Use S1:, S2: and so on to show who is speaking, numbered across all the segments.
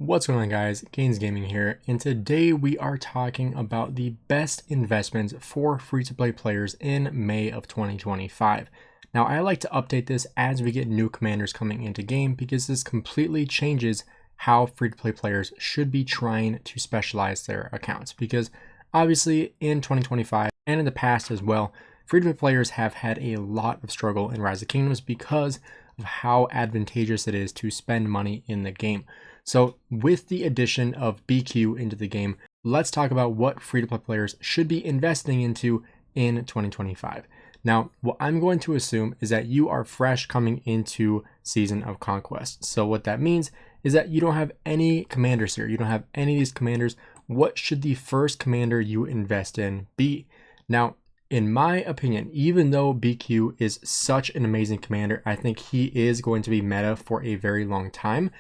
S1: What's going on, guys? Gainz Gaming here, and today we are talking about the best investments for free-to-play players in May of 2025. Now, I like to update this as we get new commanders coming into game because this completely changes how free-to-play players should be trying to specialize their accounts. Because obviously in 2025 and in the past as well, free-to-play players have had a lot of struggle in Rise of Kingdoms because of how advantageous it is to spend money in the game. So with the addition of BQ into the game, let's talk about what free-to-play players should be investing into in 2025. Now, what I'm going to assume is that you are fresh coming into Season of Conquest. So what that means is that you don't have any commanders here. You don't have any of these commanders. What should the first commander you invest in be? Now, in my opinion, even though BQ is such an amazing commander, I think he is going to be meta for a very long time.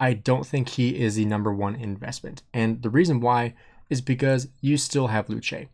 S1: I don't think he is the number one investment. And the reason why is because you still have Luce.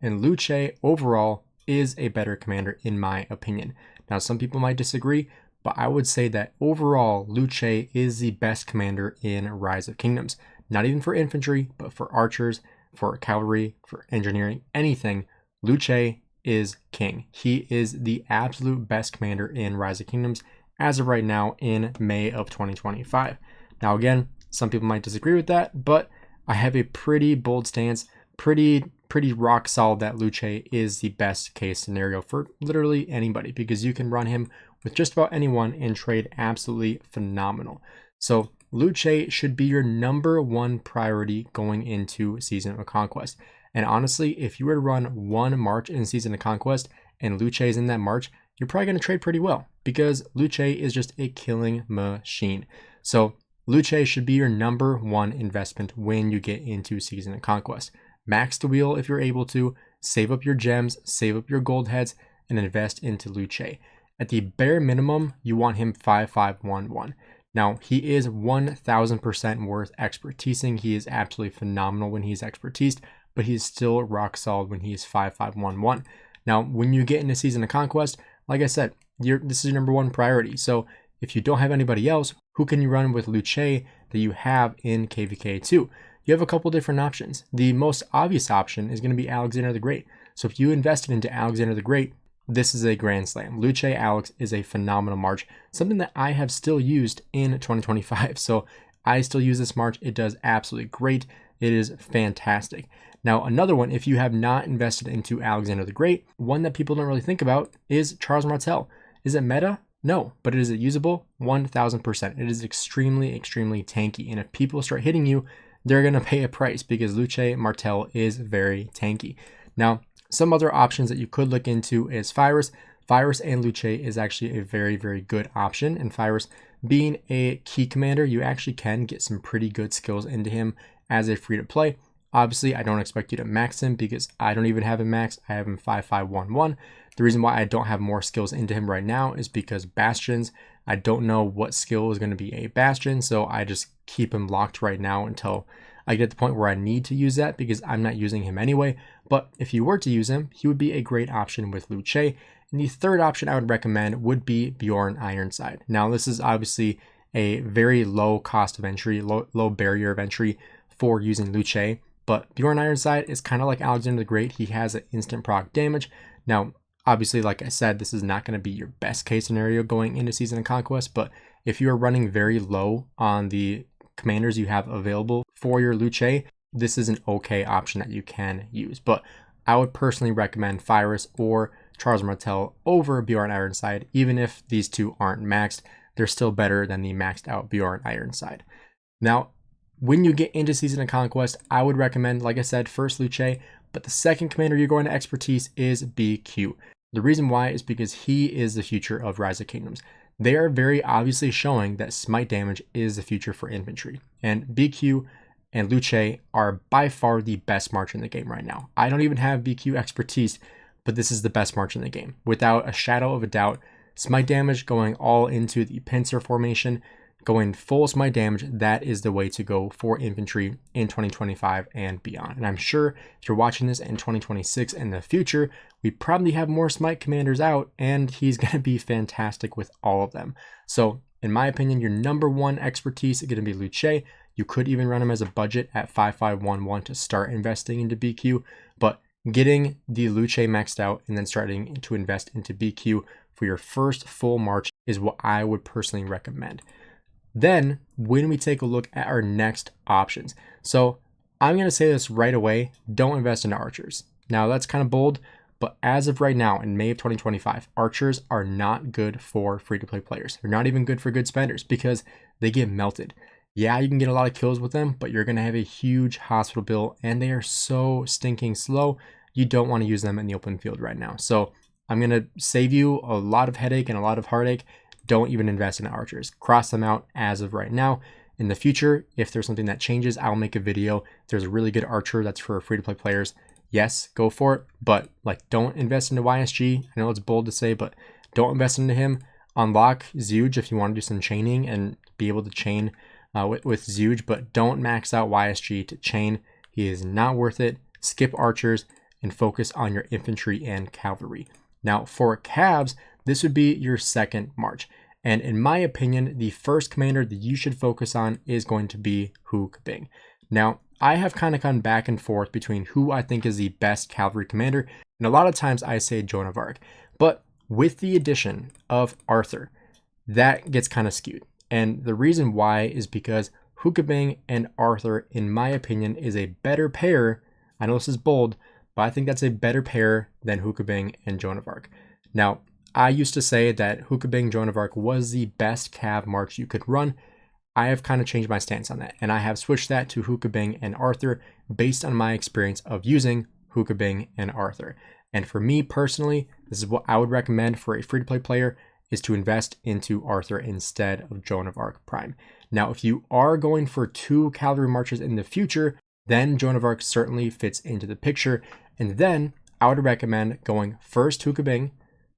S1: And Luce overall is a better commander in my opinion. Now, some people might disagree, but I would say that overall Luce is the best commander in Rise of Kingdoms. Not even for infantry, but for archers, for cavalry, for engineering, anything. Luce is king. He is the absolute best commander in Rise of Kingdoms as of right now in May of 2025. Now again, some people might disagree with that, but I have a pretty bold stance, pretty rock solid that Luce is the best case scenario for literally anybody because you can run him with just about anyone and trade absolutely phenomenal. So Luce should be your number one priority going into Season of Conquest. And honestly, if you were to run one march in Season of Conquest and Luce is in that march, you're probably going to trade pretty well because Luce is just a killing machine. So Luce should be your number one investment when you get into Season of Conquest. Max the wheel if you're able to, save up your gems, save up your gold heads, and invest into Luce. At the bare minimum, you want him 5511. Now, he is 1000% worth expertising. He is absolutely phenomenal when he's expertised, but he's still rock solid when he's 5511. Now, when you get into Season of Conquest, like I said, this is your number one priority. So if you don't have anybody else, who can you run with Luce that you have in KVK2? You have a couple different options. The most obvious option is going to be Alexander the Great. So if you invested into Alexander the Great, this is a grand slam. Luce Alex is a phenomenal march, something that I have still used in 2025. So I still use this march. It does absolutely great. It is fantastic. Now, another one, if you have not invested into Alexander the Great, one that people don't really think about is Charles Martel. Is it meta? No, but is it usable? 1000%. It is extremely tanky. And if people start hitting you, they're going to pay a price because Luce Martel is very tanky. Now, some other options that you could look into is Fyrus. Fyrus and Luce is actually a very good option. And Fyrus being a key commander, you actually can get some pretty good skills into him as a free to play. Obviously, I don't expect you to max him because I don't even have him maxed. I have him 5511. The reason why I don't have more skills into him right now is because Bastions, I don't know what skill is going to be a Bastion, so I just keep him locked right now until I get to the point where I need to use that because I'm not using him anyway. But if you were to use him, he would be a great option with Luce. And the third option I would recommend would be Bjorn Ironside. Now, this is obviously a very low cost of entry, low barrier of entry for using Luce. But Bjorn Ironside is kind of like Alexander the Great. He has an instant proc damage. Now, obviously, like I said, this is not going to be your best case scenario going into Season of Conquest. But if you are running very low on the commanders you have available for your Luce, this is an okay option that you can use. But I would personally recommend Fyrus or Charles Martel over Bjorn Ironside. Even if these two aren't maxed, they're still better than the maxed out Bjorn Ironside. Now, when you get into Season of Conquest, I would recommend, like I said, first Luce, but the second commander you're going to expertise is BQ. The reason why is because he is the future of Rise of Kingdoms. They are very obviously showing that smite damage is the future for infantry. And BQ and Luce are by far the best march in the game right now. I don't even have BQ expertise, but this is the best march in the game. Without a shadow of a doubt, smite damage going all into the pincer formation, going full smite damage, that is the way to go for infantry in 2025 and beyond. And I'm sure if you're watching this in 2026 and the future, we probably have more smite commanders out and he's going to be fantastic with all of them. So in my opinion, your number one expertise is going to be Luce. You could even run him as a budget at 5511 to start investing into BQ, but getting the Luce maxed out and then starting to invest into BQ for your first full March is what I would personally recommend. Then when we take a look at our next options, so I'm going to say this right away, don't invest into archers. Now that's kind of bold, but as of right now in May of 2025, archers are not good for free-to-play players. They're not even good for good spenders because they get melted. Yeah, you can get a lot of kills with them, but you're going to have a huge hospital bill and they are so stinking slow. You don't want to use them in the open field right now. So I'm going to save you a lot of headache and a lot of heartache. Don't even invest in archers. Cross them out as of right now. In the future, if there's something that changes, I'll make a video. If there's a really good archer that's for free-to-play players, yes, go for it. But like, don't invest into YSG. I know it's bold to say, but don't invest into him. Unlock Zeuge if you want to do some chaining and be able to chain with Zeuge, but don't max out YSG to chain. He is not worth it. Skip archers and focus on your infantry and cavalry. Now for Cavs, this would be your second March. And in my opinion, the first commander that you should focus on is going to be Hu Bing. Now, I have kind of gone back and forth between who I think is the best cavalry commander, and a lot of times I say Joan of Arc. But with the addition of Arthur, that gets kind of skewed. And the reason why is because Hu Bing and Arthur, in my opinion, is a better pair. I know this is bold, but I think that's a better pair than Hu Bing and Joan of Arc. Now, I used to say that Hu Bing, Joan of Arc was the best Cav March you could run. I have kind of changed my stance on that, and I have switched that to Hu Bing and Arthur based on my experience of using Hu Bing and Arthur. And for me personally, this is what I would recommend for a free-to-play player, is to invest into Arthur instead of Joan of Arc Prime. Now, if you are going for 2 cavalry marches in the future, then Joan of Arc certainly fits into the picture. And then I would recommend going first Hu Bing,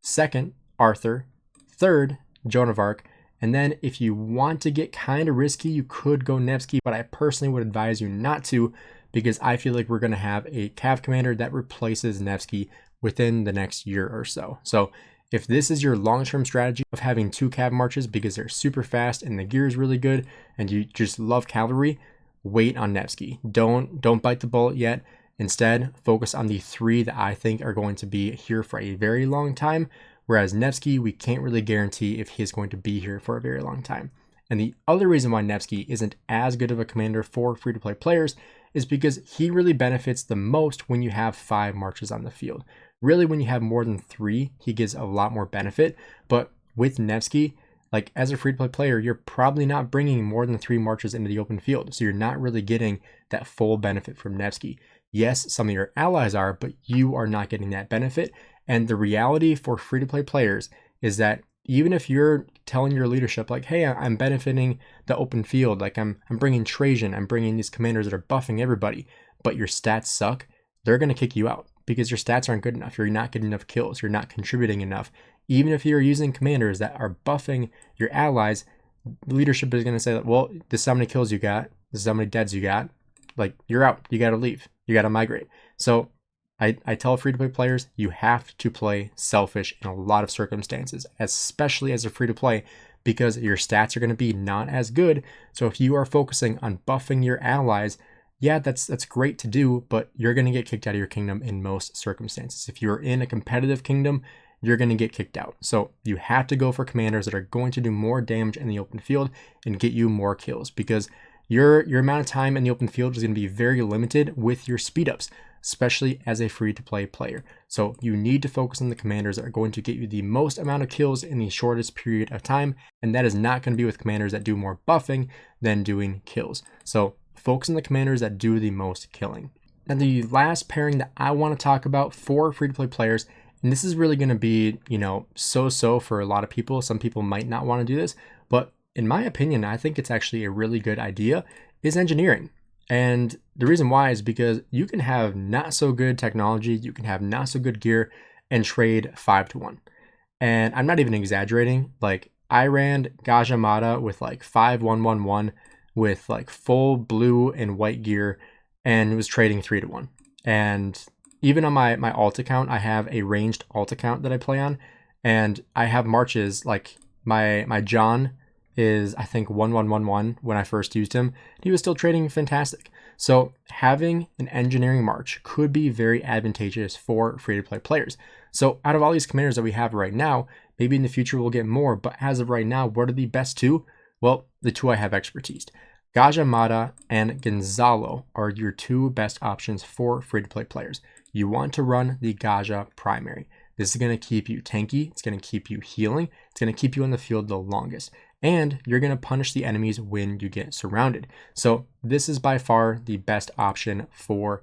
S1: second Arthur, third Joan of Arc, and then if you want to get kind of risky, you could go Nevsky, but I personally would advise you not to, because I feel like we're going to have a Cav commander that replaces Nevsky within the next year or so. So if this is your long-term strategy of having 2 Cav marches because they're super fast and the gear is really good and you just love cavalry, wait on Nevsky. Don't bite the bullet yet. Instead, focus on the 3 that I think are going to be here for a very long time, whereas Nevsky, we can't really guarantee if he's going to be here for a very long time. And the other reason why Nevsky isn't as good of a commander for free-to-play players is because he really benefits the most when you have 5 marches on the field. Really, when you have more than 3, he gives a lot more benefit. But with Nevsky, like as a free-to-play player, you're probably not bringing more than 3 marches into the open field. So you're not really getting that full benefit from Nevsky. Yes, some of your allies are, but you are not getting that benefit. And the reality for free-to-play players is that even if you're telling your leadership, like, hey, I'm benefiting the open field, like I'm bringing Trajan, I'm bringing these commanders that are buffing everybody, but your stats suck, they're going to kick you out because your stats aren't good enough. You're not getting enough kills. You're not contributing enough. Even if you're using commanders that are buffing your allies, leadership is going to say, well, this is how many kills you got. This is how many deads you got. Like, you're out. You got to leave. You got to migrate. So I tell free-to-play players, you have to play selfish in a lot of circumstances, especially as a free-to-play, because your stats are going to be not as good. So if you are focusing on buffing your allies, yeah, that's great to do, but you're going to get kicked out of your kingdom in most circumstances. If you're in a competitive kingdom, you're going to get kicked out. So you have to go for commanders that are going to do more damage in the open field and get you more kills, because your amount of time in the open field is going to be very limited with your speed ups, especially as a free-to-play player. So you need to focus on the commanders that are going to get you the most amount of kills in the shortest period of time, and that is not going to be with commanders that do more buffing than doing kills. So focus on the commanders that do the most killing. And the last pairing that I want to talk about for free-to-play players, and this is really going to be, so-so for a lot of people. Some people might not want to do this, but in my opinion, I think it's actually a really good idea, is engineering. And the reason why is because you can have not so good technology, you can have not so good gear and trade 5-1. And I'm not even exaggerating. Like, I ran Gajamada with like 5-1-1-1 with like full blue and white gear and was trading 3-1. And even on my alt account, I have a ranged alt account that I play on, and I have marches like my John is, I think, 1111 when I first used him. He was still trading fantastic. So having an engineering march could be very advantageous for free-to-play players. So out of all these commanders that we have right now, maybe in the future we'll get more, but as of right now, what are the best two? Well, the two I have expertise. Gajah and Gonzalo are your two best options for free-to-play players. You want to run the Gajah primary. This is going to keep you tanky, it's going to keep you healing, it's going to keep you in the field the longest, and you're going to punish the enemies when you get surrounded. So this is by far the best option for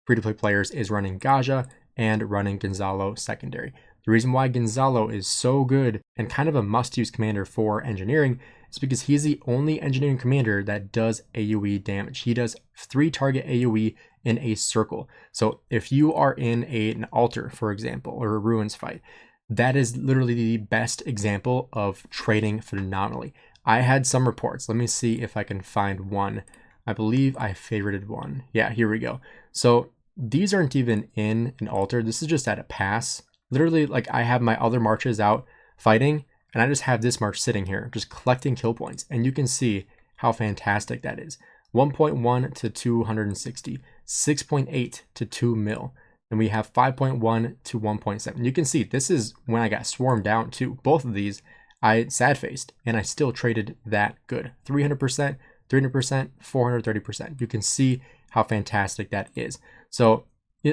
S1: free-to-play players, is running Gajah and running Gonzalo secondary. The reason why Gonzalo is so good and kind of a must-use commander for engineering is because he's the only engineering commander that does AoE damage. He does 3 target AoE in a circle. So if you are in an altar, for example, or a ruins fight, that is literally the best example of trading phenomenally. I had some reports. Let me see if I can find one. I believe I favorited one. Yeah, here we go. So these aren't even in an altar. This is just at a pass. Literally, like, I have my other marches out fighting, and I just have this march sitting here, just collecting kill points. And you can see how fantastic that is. 1.1 to 260, 6.8 to 2 mil. And we have 5.1 to 1.7. You can see this is when I got swarmed down too. Both of these I sad faced, and I still traded that good. 300%, 300%, 430%. You can see how fantastic that is. So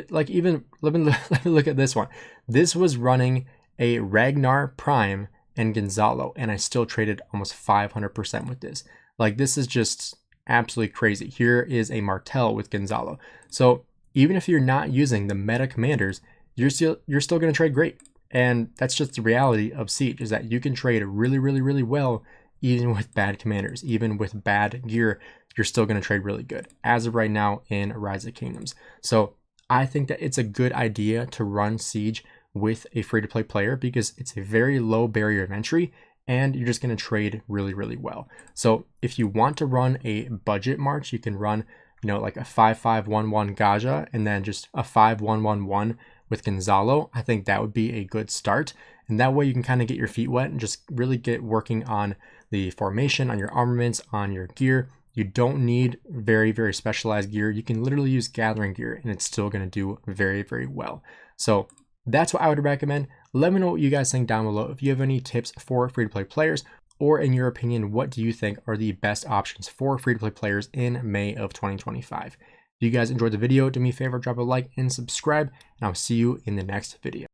S1: like, even let me look at this one. This was running a Ragnar Prime and Gonzalo, and I still traded almost 500% with this. Like, this is just absolutely crazy. Here is a Martel with Gonzalo. So even if you're not using the meta commanders, you're still going to trade great. And that's just the reality of Siege, is that you can trade really, really, really well even with bad commanders. Even with bad gear, you're still going to trade really good as of right now in Rise of Kingdoms. So I think that it's a good idea to run Siege with a free-to-play player because it's a very low barrier of entry and you're just going to trade really, really well. So if you want to run a budget march, you can run, you know, like a 5-5-1-1 Gajah and then just a 5-1-1-1 with Gonzalo. I think that would be a good start. And that way you can kind of get your feet wet and just really get working on the formation, on your armaments, on your gear. You don't need very, very specialized gear. You can literally use gathering gear and it's still going to do very, very well. So that's what I would recommend. Let me know what you guys think down below. If you have any tips for free-to-play players, or in your opinion, what do you think are the best options for free-to-play players in May of 2025? If you guys enjoyed the video, do me a favor, drop a like and subscribe, and I'll see you in the next video.